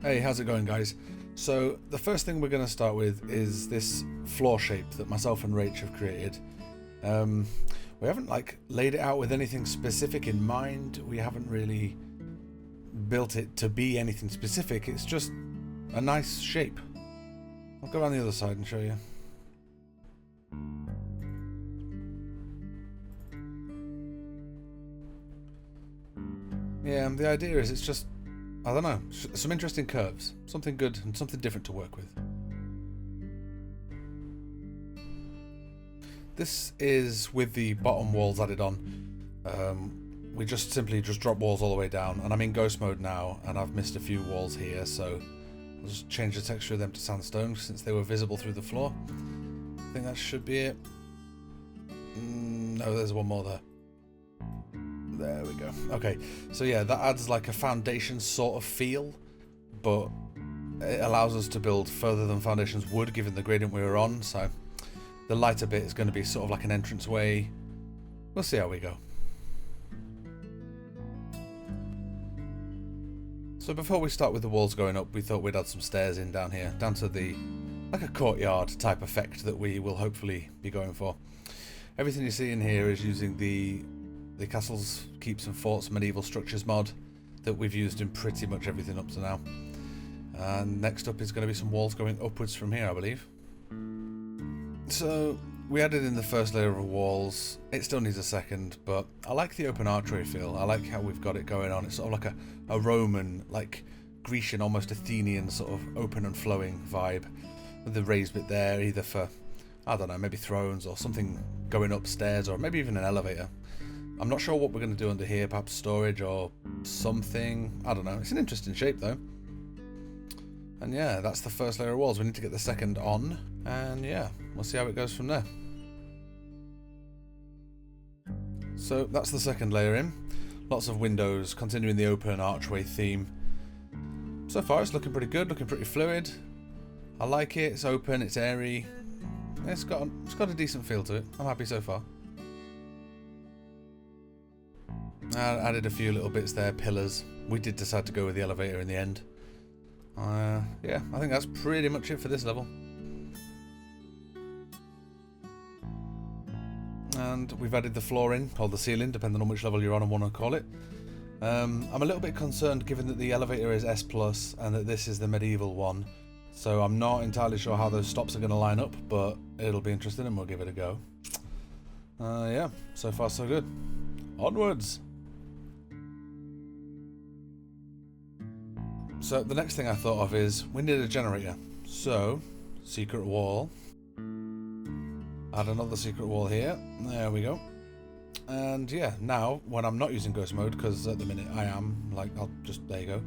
Hey, how's it going, guys? So the first thing we're going to start with is this floor shape that myself and Rach have created. We haven't laid it out with anything specific in mind. We haven't really built it to be anything specific. It's just a nice shape. I'll go around the other side and show you. Yeah, the idea is it's just, I don't know, some interesting curves. Something good and something different to work with. This is with the bottom walls added on. We just simply drop walls all the way down, and I'm in ghost mode now, and I've missed a few walls here, so I'll just change the texture of them to sandstone since they were visible through the floor. I think that should be it. No, there's one more there. There we go. Okay, so yeah, that adds like a foundation sort of feel, but it allows us to build further than foundations would given the gradient we were on, so the lighter bit is going to be sort of like an entranceway. We'll see how we go. So before we start with the walls going up, we thought we'd add some stairs in down here, down to the like a courtyard type effect that we will hopefully be going for. Everything you see in here is using the Castles, Keeps and Forts Medieval Structures mod that we've used in pretty much everything up to now. And next up is going to be some walls going upwards from here, I believe. So we added in the first layer of walls. It still needs a second, but I like the open archway feel. I like how we've got it going on. It's sort of like a Roman, like Grecian, almost Athenian sort of open and flowing vibe. With the raised bit there, either for, I don't know, maybe thrones or something going upstairs, or maybe even an elevator. I'm not sure what we're going to do under here, perhaps storage or something. I don't know. It's an interesting shape though. And yeah, that's the first layer of walls. We need to get the second on, and yeah, we'll see how it goes from there. So that's the second layer in. Lots of windows, continuing the open archway theme. So far it's looking pretty good, looking pretty fluid. I like it, it's open, it's airy. It's got a decent feel to it. I'm happy so far. I added a few little bits there, pillars. We did decide to go with the elevator in the end. Yeah, I think that's pretty much it for this level. And we've added the floor in, or the ceiling, depending on which level you're on and want to call it. I'm a little bit concerned given that the elevator is S+, and that this is the medieval one. So I'm not entirely sure how those stops are going to line up, but it'll be interesting and we'll give it a go. Yeah, so far so good. Onwards! So the next thing I thought of is we need a generator. So, secret wall. Add another secret wall here. There we go. And yeah, now when I'm not using ghost mode, because at the minute I am, there you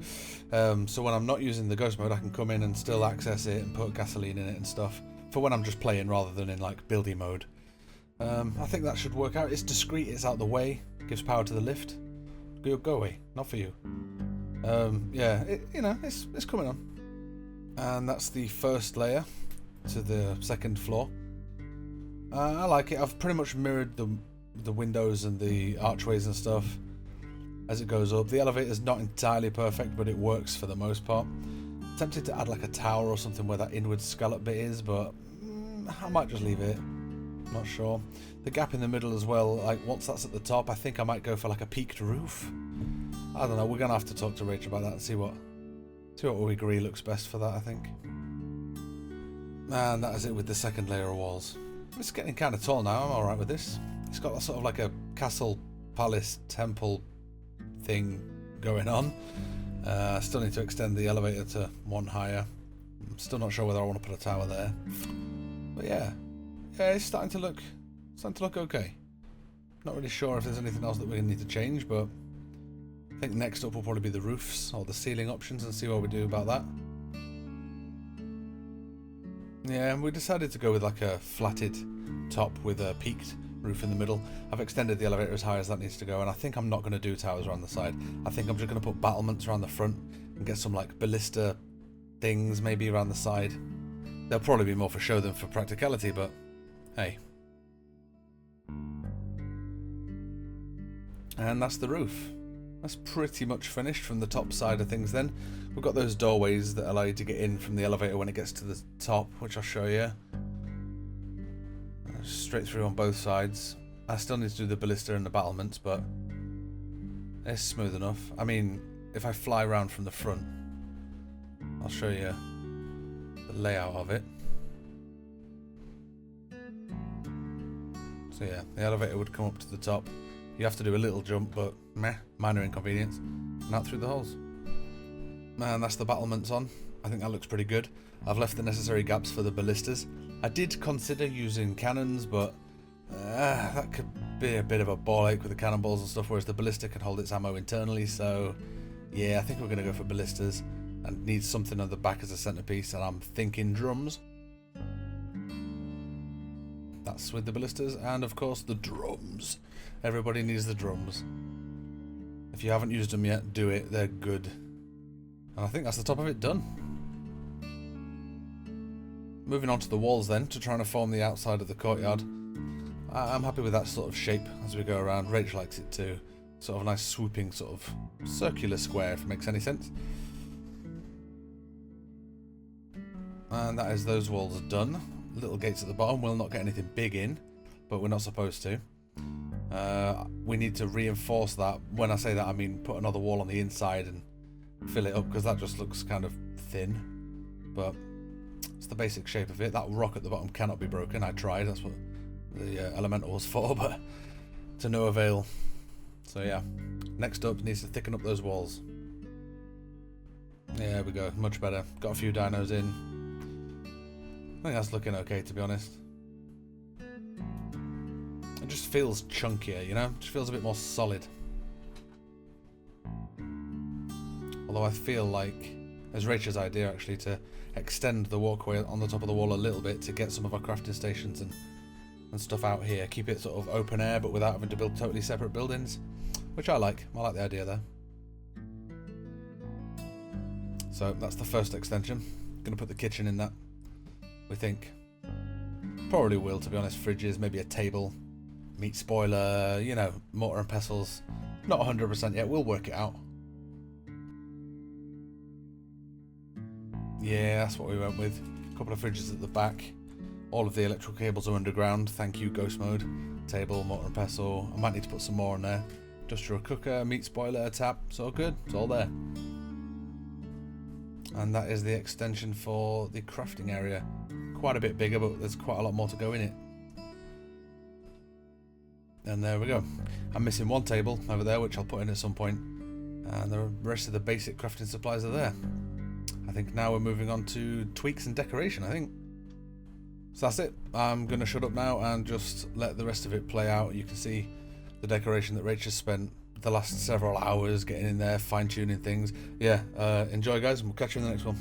go. So when I'm not using the ghost mode, I can come in and still access it and put gasoline in it and stuff. For when I'm just playing rather than in like building mode. I think that should work out. It's discreet, it's out the way, gives power to the lift. Go away, not for you. Yeah, it's coming on. And that's the first layer to the second floor. I like it. I've pretty much mirrored the windows and the archways and stuff as it goes up. The elevator's not entirely perfect, but it works for the most part. Tempted to add like a tower or something where that inward scallop bit is, but I might just leave it. Not sure. The gap in the middle as well, like once that's at the top, I think I might go for like a peaked roof. I don't know, we're gonna have to talk to Rach about that and see what we agree looks best for that, I think. And that is it with the second layer of walls. It's getting kind of tall now, I'm alright with this. It's got sort of like a castle, palace, temple thing going on. I still need to extend the elevator to one higher. I'm still not sure whether I want to put a tower there. But yeah, it's starting to look okay. Not really sure if there's anything else that we need to change, but I think next up will probably be the roofs or the ceiling options and see what we do about that. Yeah, and we decided to go with like a flatted top with a peaked roof in the middle. I've extended the elevator as high as that needs to go, and I think I'm not going to do towers around the side. I think I'm just going to put battlements around the front and get some like ballista things maybe around the side. They'll probably be more for show than for practicality, but hey. And that's the roof. That's pretty much finished from the top side of things then. We've got those doorways that allow you to get in from the elevator when it gets to the top, which I'll show you. Straight through on both sides. I still need to do the ballista and the battlements, but it's smooth enough. I mean, if I fly around from the front, I'll show you the layout of it. So yeah, the elevator would come up to the top. You have to do a little jump, but meh, minor inconvenience. And out through the holes. And that's the battlements on. I think that looks pretty good. I've left the necessary gaps for the ballistas. I did consider using cannons, but that could be a bit of a ball ache with the cannonballs and stuff, whereas the ballista can hold its ammo internally. So yeah, I think we're going to go for ballistas and need something on the back as a centerpiece, and I'm thinking drums. That's with the ballistas, and of course the drums. Everybody needs the drums. If you haven't used them yet, do it. They're good. And I think that's the top of it done. Moving on to the walls then, to try and form the outside of the courtyard. I'm happy with that sort of shape as we go around. Rach likes it too. Sort of a nice swooping sort of circular square, if it makes any sense. And that is those walls done. Little gates at the bottom. We'll not get anything big in, but we're not supposed to. We need to reinforce that. When I say that, I mean put another wall on the inside and fill it up, because that just looks kind of thin. But it's the basic shape of it. That rock at the bottom cannot be broken. I tried. That's what the elemental was for, but to no avail. So yeah, next up needs to thicken up those walls. Yeah, there we go. Much better. Got a few dinos in. I think that's looking okay, to be honest. It just feels chunkier, you know? It just feels a bit more solid. Although I feel like, as Rachel's idea actually, to extend the walkway on the top of the wall a little bit to get some of our crafting stations and stuff out here. Keep it sort of open air, but without having to build totally separate buildings. Which I like. I like the idea there. So that's the first extension. Gonna put the kitchen in that. We think. Probably will, to be honest. Fridges, maybe a table, meat spoiler, you know, mortar and pestles. Not 100% yet, we'll work it out. Yeah, that's what we went with. A couple of fridges at the back. All of the electrical cables are underground. Thank you, Ghost Mode. Table, mortar and pestle. I might need to put some more on there. Industrial cooker, meat spoiler, tap. It's all good. It's all there. And that is the extension for the crafting area. Quite a bit bigger, but there's quite a lot more to go in it. And there we go. I'm missing one table over there, which I'll put in at some point. And the rest of the basic crafting supplies are there. I think now we're moving on to tweaks and decoration, I think. So that's it. I'm going to shut up now and just let the rest of it play out. You can see the decoration that Rach has spent the last several hours getting in there, fine-tuning things. Yeah, enjoy guys, and we'll catch you in the next one.